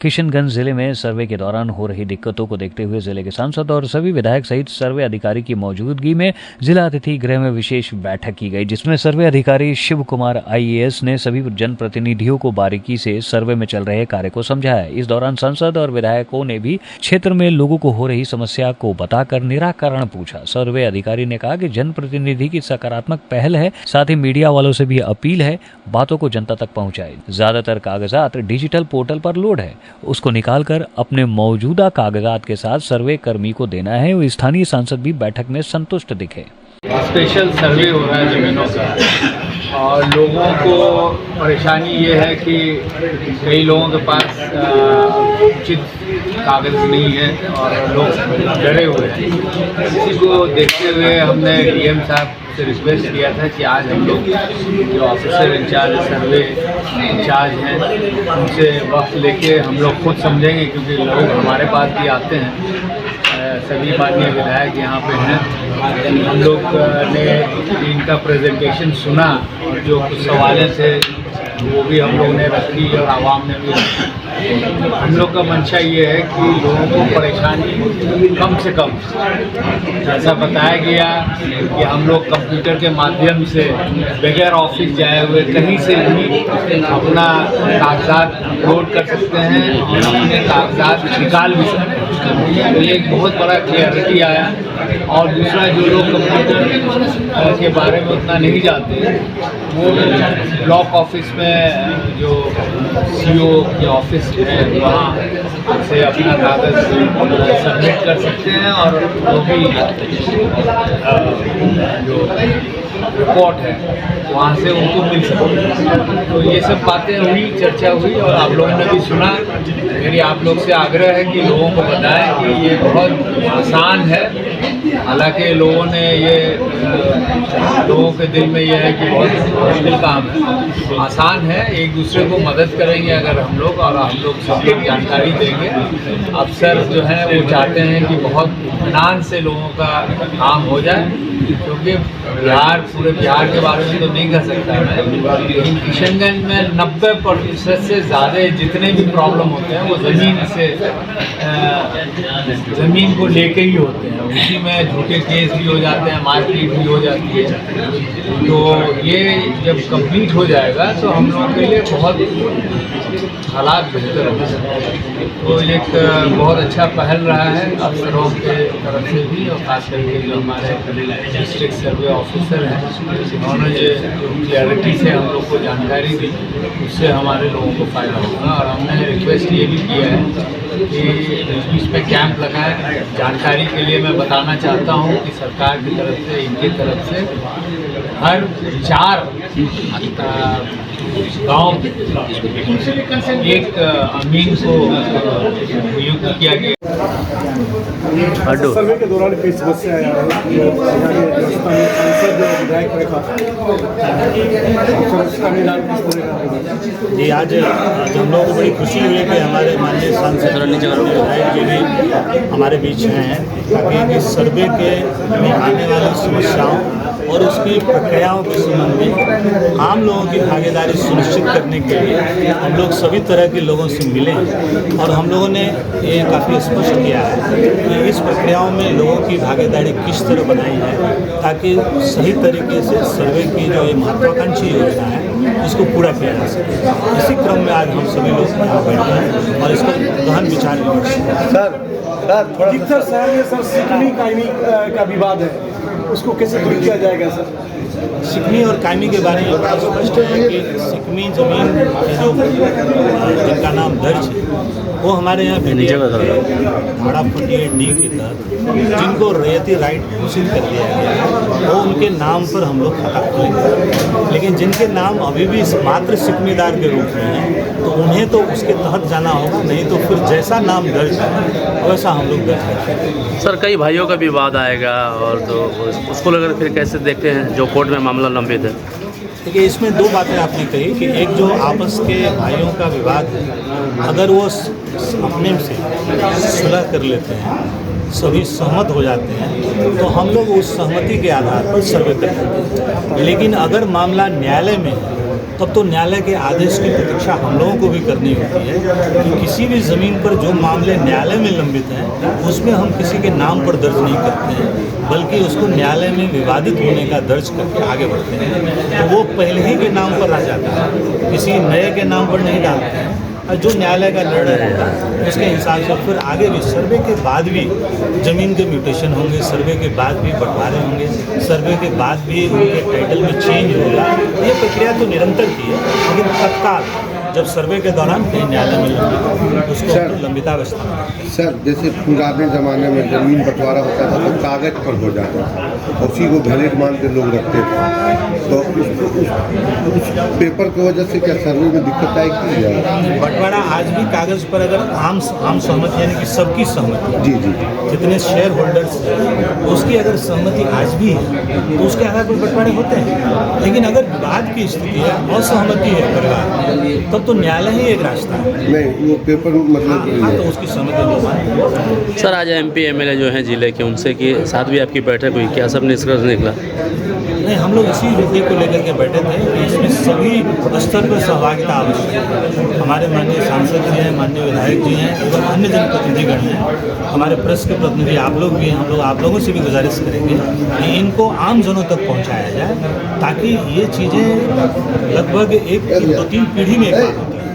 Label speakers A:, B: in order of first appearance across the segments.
A: किशनगंज जिले में सर्वे के दौरान हो रही दिक्कतों को देखते हुए जिले के सांसद और सभी विधायक सहित सर्वे अधिकारी की मौजूदगी में जिला अतिथि गृह में विशेष बैठक की गई, जिसमें सर्वे अधिकारी शिव कुमार IAS ने सभी जनप्रतिनिधियों को बारीकी से सर्वे में चल रहे कार्य को समझाया। इस दौरान सांसद और विधायकों ने भी क्षेत्र में लोगों को हो रही समस्या को बताकर निराकरण पूछा। सर्वे अधिकारी ने कहा कि जनप्रतिनिधि की सकारात्मक पहल है, साथ ही मीडिया वालों से भी अपील है बातों को जनता तक पहुंचाए। ज्यादातर कागजात डिजिटल पोर्टल पर लोड है, उसको निकालकर अपने मौजूदा कागजात के साथ सर्वे कर्मी को देना है। और स्थानीय सांसद भी बैठक में संतुष्ट दिखे।
B: स्पेशल सर्वे हो रहा है जमीनों का और लोगों को परेशानी ये है कि कई लोगों के पास उचित कागज नहीं है और लोग डरे हुए हैं। इसी को देखते हुए हमने DM साहब से रिक्वेस्ट किया था कि आज हम लोग जो ऑफिसर इंचार्ज सर्वे इंचार्ज हैं उनसे वक्त लेके हम लोग खुद समझेंगे, क्योंकि लोग हमारे पास भी आते हैं। सभी माननीय विधायक यहाँ पे हैं। हम लोग ने इनका प्रेजेंटेशन सुना और जो कुछ सवालें थे वो भी हम लोग ने रखी और आवाम ने भी रखी। हम लोग का मंशा ये है कि लोगों को परेशानी कम से कम, जैसा बताया गया कि हम लोग कंप्यूटर के माध्यम से बगैर ऑफिस जाए हुए कहीं से भी अपना कागजात अपलोड कर सकते हैं और अपने कागजात निकाल भी सकते हैं। तो ये एक बहुत बड़ा क्लियरिटी आया। और दूसरा, जो लोग कंप्यूटर के बारे में उतना नहीं जानते वो ब्लॉक ऑफिस में जो CO के ऑफिस है वहाँ से अपना कागज सबमिट कर सकते हैं और वो भी जो रिपोर्ट है वहाँ से उनको मिल सकती है। तो ये सब बातें हुई, चर्चा हुई और आप लोगों ने भी सुना। मेरी आप लोग से आग्रह है कि लोगों को बताएं कि ये बहुत आसान है। हालांकि लोगों ने ये लोगों के दिल में ये है कि बहुत मुश्किल काम है। आसान है, एक दूसरे को मदद करेंगे अगर हम लोग, और हम लोग सब लोग जानकारी देंगे। अफसर जो हैं वो चाहते हैं कि बहुत इत्मीनान से लोगों का काम हो जाए, क्योंकि पूरे बिहार के बारे में तो नहीं कह सकता मैं, लेकिन किशनगंज में 90% से ज़्यादा जितने भी प्रॉब्लम होते हैं वो ज़मीन को लेके ही होते हैं। उसी में झूठे केस भी हो जाते हैं, मारपीट भी हो जाती है। तो ये जब कंप्लीट हो जाएगा तो हम लोगों के लिए बहुत हालात बेहतर होंगे। तो एक बहुत अच्छा पहल रहा है अफसरों के तरफ से भी, और खास करके जो हमारे डिस्ट्रिक्ट सर्वे ऑफिसर हैं उन्होंने जो क्लियरिटी से हम लोग को जानकारी दी, उससे हमारे लोगों को फ़ायदा होगा। और हमने रिक्वेस्ट ये भी किया है कि इसमें कैंप लगाएं। जानकारी के लिए मैं बताना चाहता हूँ कि सरकार की तरफ से, इनकी तरफ से हर 4 गाँव एक अमीन को नियुक्त किया गया।
C: सर्वे के दौरान कई समस्या आ रही है, विधायक
D: जी। आज हम लोगों को बड़ी खुशी हुई कि हमारे माननीय सांसद विधायक जी भी हमारे बीच हैं, ताकि इस सर्वे के में आने वाली समस्याओं और उसकी प्रक्रियाओं के संबंध में आम लोगों की भागीदारी सुनिश्चित करने के लिए हम लोग सभी तरह के लोगों से मिले और हम लोगों ने ये काफ़ी स्पष्ट किया है कि इस प्रक्रियाओं में लोगों की भागीदारी किस तरह बनाई है, ताकि सही तरीके से सर्वे की जो ये महत्वाकांक्षी योजना है उसको पूरा किया जा सके। इसी क्रम में आज हम सभी लोग यहाँ बैठे हैं और इसको गहन विचार विमर्श
C: सर शहर में सर सिकनी कायमी का विवाद है, उसको कैसे दूर किया जाएगा सर?
D: सिकमी और कायमी के बारे में बड़ा स्पष्ट है कि सिकमी जमीन जो जिनका नाम दर्ज है वो हमारे यहाँ धारा 48D के तहत जिनको रैयती राइट घोषित कर दिया गया है वो उनके नाम पर हम लोग खाता खोलेंगे, लेकिन जिनके नाम अभी भी मात्र सिकमीदार के रूप में हैं तो उन्हें तो उसके तहत जाना होगा, नहीं तो फिर जैसा नाम दर्ज है वैसा हम लोग दर्ज करेंगे।
E: सर, कई भाइयों का विवाद आएगा और तो उसको लेकर फिर कैसे देखते हैं जो कोर्ट में मामला लंबित है?
D: देखिए, इसमें 2 बातें आपने कही कि एक जो आपस के भाइयों का विवाद है, अगर वो अपने से सुलह कर लेते हैं, सभी सहमत हो जाते हैं तो हम लोग उस सहमति के आधार पर सर्वे कर लेते हैं। लेकिन अगर मामला न्यायालय में है तब तो न्यायालय के आदेश की प्रतीक्षा हम लोगों को भी करनी होती है कि किसी भी ज़मीन पर जो मामले न्यायालय में लंबित हैं उसमें हम किसी के नाम पर दर्ज नहीं करते हैं, बल्कि उसको न्यायालय में विवादित होने का दर्ज करके आगे बढ़ते हैं। तो वो पहले ही के नाम पर आ जाता है, किसी नए के नाम पर नहीं डालते हैं। और जो न्यायालय का निर्णय होगा उसके हिसाब से फिर आगे भी सर्वे के बाद भी ज़मीन के म्यूटेशन होंगे, सर्वे के बाद भी बंटवारे होंगे, सर्वे के बाद भी उनके टाइटल में चेंज होगा। ये प्रक्रिया तो निरंतर की है, लेकिन तत्काल जब सर्वे के दौरान कहीं न्यायालय में लंबित उसको लंबितावस्था में।
F: सर, जैसे पुराने ज़माने में ज़मीन बंटवारा होता था तो कागज़ पर हो जाता था, उसी को वैलिड मान के लोग रखते थे, तो उस पेपर की वजह से क्या सर्वे में दिक्कत आएगी?
D: बंटवारा आज भी कागज़ पर अगर आम सहमति यानी कि सबकी सहमति,
F: जी जी,
D: जितने शेयर होल्डर्स हैं उसकी अगर सहमति आज भी है तो उसके आधार पर बंटवारे होते हैं। लेकिन अगर विवाद की स्थिति है, असहमति है परिवार में, तब तो न्यायालय ही एक रास्ता है।
F: नहीं वो पेपर मतलब
D: हाँ, तो उसकी सहमति नहीं।
E: सर आज MP MLA जो हैं जिले के, उनसे कि साथ भी आपकी बैठक हुई, क्या सब निष्कर्ष निकला?
D: नहीं, हम लोग इसी मुद्दे को लेकर के बैठे थे कि इसमें सभी स्तर पर सहभागिता आवश्यक है। हमारे माननीय सांसद जी हैं, माननीय विधायक जी हैं एवं अन्य जनप्रतिनिधिगण हैं, हमारे प्रेस के प्रतिनिधि आप लोग भी हैं। हम लोग आप लोगों से भी गुजारिश करेंगे कि इनको आम जनों तक पहुँचाया जाए, ताकि ये चीज़ें लगभग 1-2-3 पीढ़ी में एक बात होती है।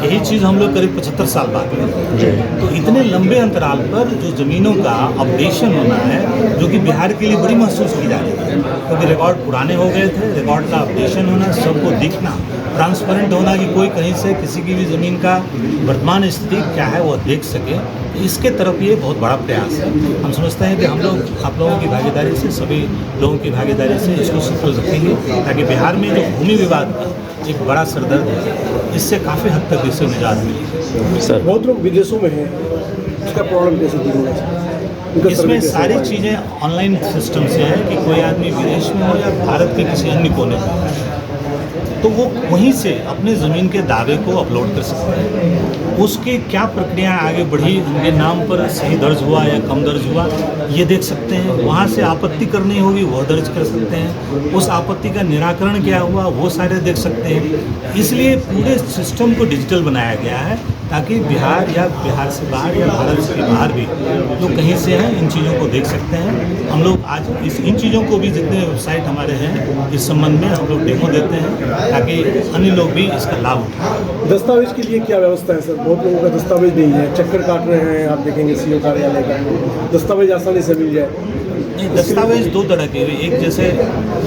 D: यही चीज़ हम लोग करीब 75 साल बाद करते हैं। तो इतने लंबे अंतराल पर जो ज़मीनों का अपडेशन होना है, जो कि बिहार के लिए बड़ी महसूस की जा रही है, क्योंकि रिकॉर्ड पुराने हो गए थे। रिकॉर्ड का अपडेशन होना, सबको दिखना, ट्रांसपेरेंट होना कि कोई कहीं से किसी की भी ज़मीन का वर्तमान स्थिति क्या है वो देख सके, इसके तरफ ये बहुत बड़ा प्रयास है। हम समझते हैं कि हम लोग आप लोगों की भागीदारी से, सभी लोगों की भागीदारी से इसको सफल रखेंगे, ताकि बिहार में जो भूमि विवाद का एक बड़ा सरदर्द है, इससे काफ़ी हद तक इससे निजात मिली।
E: सर
C: बहुत लोग विदेशों में हैं, उसका प्रॉब्लम कैसे दूर होगा?
D: इसमें सारी चीज़ें ऑनलाइन सिस्टम से है कि कोई आदमी विदेश में हो या भारत के किसी अन्य कोने में हो, तो वो वहीं से अपने ज़मीन के दावे को अपलोड कर सकते हैं। उसकी क्या प्रक्रिया आगे बढ़ी, उनके नाम पर सही दर्ज हुआ या कम दर्ज हुआ, ये देख सकते हैं। वहाँ से आपत्ति करनी होगी वो दर्ज कर सकते हैं। उस आपत्ति का निराकरण क्या हुआ वो सारे देख सकते हैं। इसलिए पूरे सिस्टम को डिजिटल बनाया गया है, ताकि बिहार या बिहार से बाहर या भारत से बाहर भी जो कहीं से हैं इन चीज़ों को देख सकते हैं। हम लोग आज इन चीज़ों को भी, जितने वेबसाइट हमारे हैं इस संबंध में हम लोग डेमो देते हैं, ताकि अन्य लोग भी इसका लाभ उठाएं।
C: दस्तावेज के लिए क्या व्यवस्था है सर? बहुत लोगों का दस्तावेज नहीं है, चक्कर काट रहे हैं, आप देखेंगे CO कार्यालय का, दस्तावेज आसानी से मिल जाए।
D: नहीं, दस्तावेज दो तरह के हुए, एक जैसे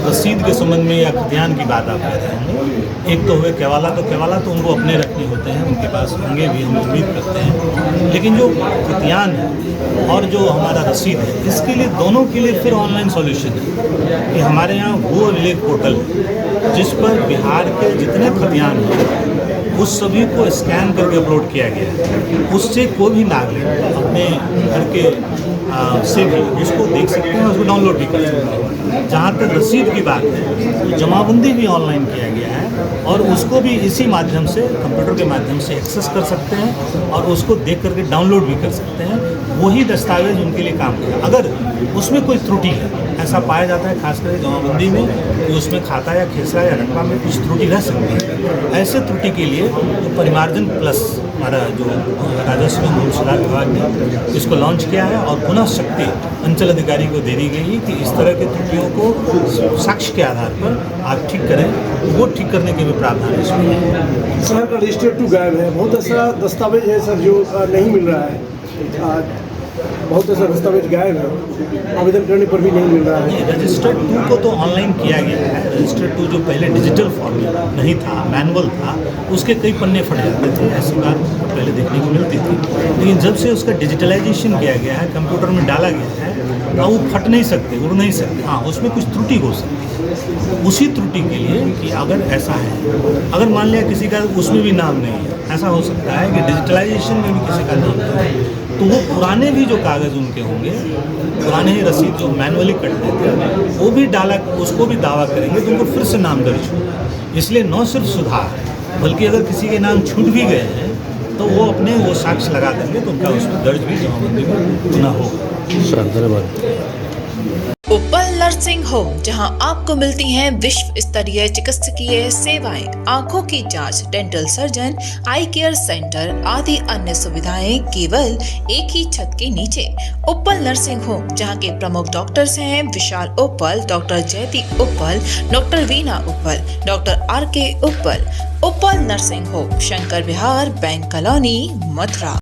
D: रसीद के संबंध में या खतियान की बात आप कह रहे हैं, एक तो हुए केवाला, तो केवाला तो उनको अपने रखने होते हैं, उनके पास होंगे भी, हम उम्मीद करते हैं। लेकिन जो खतियान है और जो हमारा रसीद है, इसके लिए दोनों के लिए फिर ऑनलाइन सॉल्यूशन है कि हमारे यहाँ वो अभिलेख पोर्टल है, जिस पर बिहार के जितने खतियान हैं उस सभी को स्कैन करके अपलोड किया गया है। उससे कोई भी नागरिक अपने घर के से भी उसको देख सकते हैं, उसको डाउनलोड भी कर सकते हैं। जहाँ तक रसीद की बात है, तो जमाबंदी भी ऑनलाइन किया गया है और उसको भी इसी माध्यम से, कंप्यूटर के माध्यम से एक्सेस कर सकते हैं और उसको देख करके डाउनलोड भी कर सकते हैं। वही दस्तावेज उनके लिए काम करेगा। अगर उसमें कोई त्रुटि है, ऐसा पाया जाता है खासकर जमाबंदी में कि उसमें खाता या खेसरा या रकबा में कुछ त्रुटि रह सकती है, ऐसे त्रुटि के लिए तो परिमार्जन प्लस हमारा जो राजस्व एवं सुधार विभाग ने इसको लॉन्च किया है और पुनः शक्ति अंचल अधिकारी को दे दी गई कि इस तरह की त्रुटियों को साक्ष्य के आधार पर आप ठीक करें, वो ठीक करने के भी प्रावधान इसमें है।
C: शहर का रजिस्टर्ड टू गायब है, बहुत ऐसा दस्तावेज है सर जो नहीं मिल रहा है, बहुत ऐसा दस्तावेज गायब है, आवेदन करने पर भी नहीं मिल रहा है।
D: रजिस्टर्ड 2 को तो ऑनलाइन किया गया है। रजिस्टर्ड 2 जो पहले डिजिटल फॉर्म में नहीं था, मैनुअल था, उसके कई पन्ने फट जाते थे, ऐसी बात पहले देखने को मिलती थी। लेकिन जब से उसका डिजिटलाइजेशन किया गया है, कंप्यूटर में डाला गया है, तो वो फट नहीं सकते, उड़ नहीं सकते। हाँ, उसमें कुछ त्रुटि हो सकती है। उसी त्रुटि के लिए कि अगर ऐसा है, अगर मान लिया किसी का उसमें भी नाम नहीं है, ऐसा हो सकता है कि डिजिटलाइजेशन में भी किसी का नाम नहीं है, तो वो पुराने भी जो कागज़ उनके होंगे, पुराने ही रसीद जो मैनुअली कटते थे, वो भी डाला, उसको भी दावा करेंगे तो उनको फिर से नाम दर्ज होगा। इसलिए न सिर्फ सुधार, बल्कि अगर किसी के नाम छूट भी गए हैं तो वो अपने वो साक्ष्य लगा देंगे तो उनका उसमें दर्ज भी जमाबंदी में पुनः होगा।
E: धन्यवाद।
G: उपल नर्सिंग होम, जहां आपको मिलती हैं विश्व स्तरीय चिकित्सकीय सेवाएं, आंखों की जांच, डेंटल सर्जन, आई केयर सेंटर आदि अन्य सुविधाएं केवल एक ही छत के नीचे। उप्पल नर्सिंग होम, जहां के प्रमुख डॉक्टर्स हैं विशाल उप्पल, डॉक्टर जयती उप्पल, डॉक्टर वीना उप्पल, डॉक्टर RK उप्पल। उप्पल नर्सिंग होम, शंकर विहार, बैंक कॉलोनी, मथुरा।